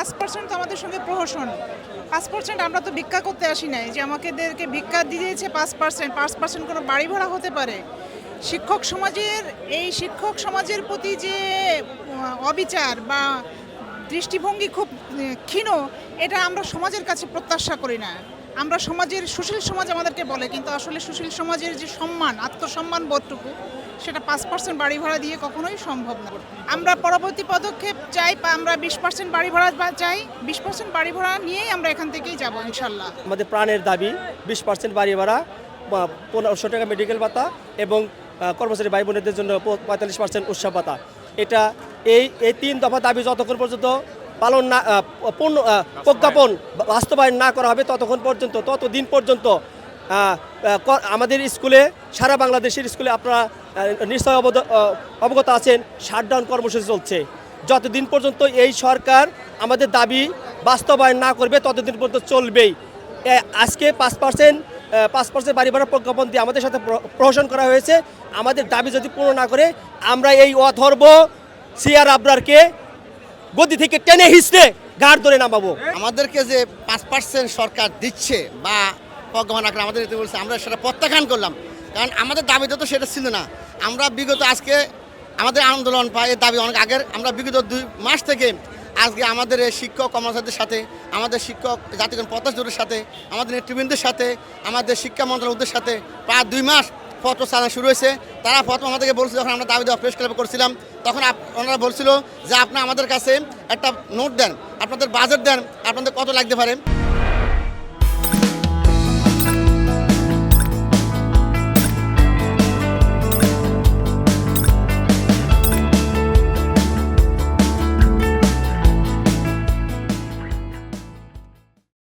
5% তো আমাদের সঙ্গে প্রহসন। 5% আমরা তো ভিক্ষা করতে আসি নাই যে আমাদেরকে ভিক্ষা দিয়েছে 5% কোনো বাড়ি ভাড়া হতে পারে। শিক্ষক সমাজের প্রতি যে অবিচার বা দৃষ্টিভঙ্গি খুব ক্ষীণ, এটা আমরা সমাজের কাছে প্রত্যাশা করি না। আমরা সুশীল সমাজ আমাদেরকে বলে, কিন্তু আসলে সুশীল সমাজের যে আত্মসম্মান বোধটুকু, সেটা 5% বাড়ি ভাড়া দিয়ে কখনোই সম্ভব না। আমরা পরবর্তী পদক্ষেপ চাই, আমরা 20% বাড়ি ভাড়া চাই। 20% বাড়ি ভাড়া নিয়েই আমরা এখান থেকেই যাব ইনশাল্লাহ। আমাদের প্রাণের দাবি 20% বাড়ি ভাড়া, 1500 টাকা মেডিকেল ভাতা এবং কর্মচারী ভাই বোনেদের জন্য 45% উৎসব ভাতা। এই 3 দফা দাবি যতক্ষণ পর্যন্ত প্রজ্ঞাপন বাস্তবায়ন না করা হবে ততদিন পর্যন্ত আমাদের স্কুলে, সারা বাংলাদেশের স্কুলে আপনারা নিশ্চয় অবগত আছেন, শাটডাউন কর্মসূচি চলছে। যতদিন পর্যন্ত এই সরকার আমাদের দাবি বাস্তবায়ন না করবে ততদিন পর্যন্ত চলবেই। আজকে 5% বাড়ি ভাড়া প্রজ্ঞাপন দিয়ে আমাদের সাথে প্রহসন করা হয়েছে। আমাদের দাবি যদি পূর্ণ না করে আমরা এই অথর্ব সিআর আবরারকে গদি থেকে টেনে হিঁচড়ে গাড় ধরে নামাবো। আমাদেরকে যে 5% সরকার দিচ্ছে বা প্রজ্ঞাপন না করে আমাদের দিতে বলছে, আমরা সেটা প্রত্যাখ্যান করলাম। কারণ আমাদের দাবিটা তো সেটা ছিল না। আমরা বিগত আজকে আমাদের আন্দোলন পাই, এই দাবি অনেক আগের। আমরা বিগত 2 মাস থেকে আজকে আমাদের এই শিক্ষক কর্মচারীদের সাথে, আমাদের শিক্ষক জাতিগণ পতাকার সাথে, আমাদের নেতৃবৃন্দের সাথে, আমাদের শিক্ষা মন্ত্রণালয়ের সাথে প্রায় 2 মাস পত্র চালানো শুরু হয়েছে। তারা প্রথম আমাদেরকে বলছিল, যখন আমরা দাবি দেওয়া প্রেস ক্লাবে করছিলাম, তখন ওনারা বলছিল যে আপনারা আমাদের কাছে একটা নোট দেন, আপনাদের বাজেট দেন, আপনাদের কত লাগতে পারে।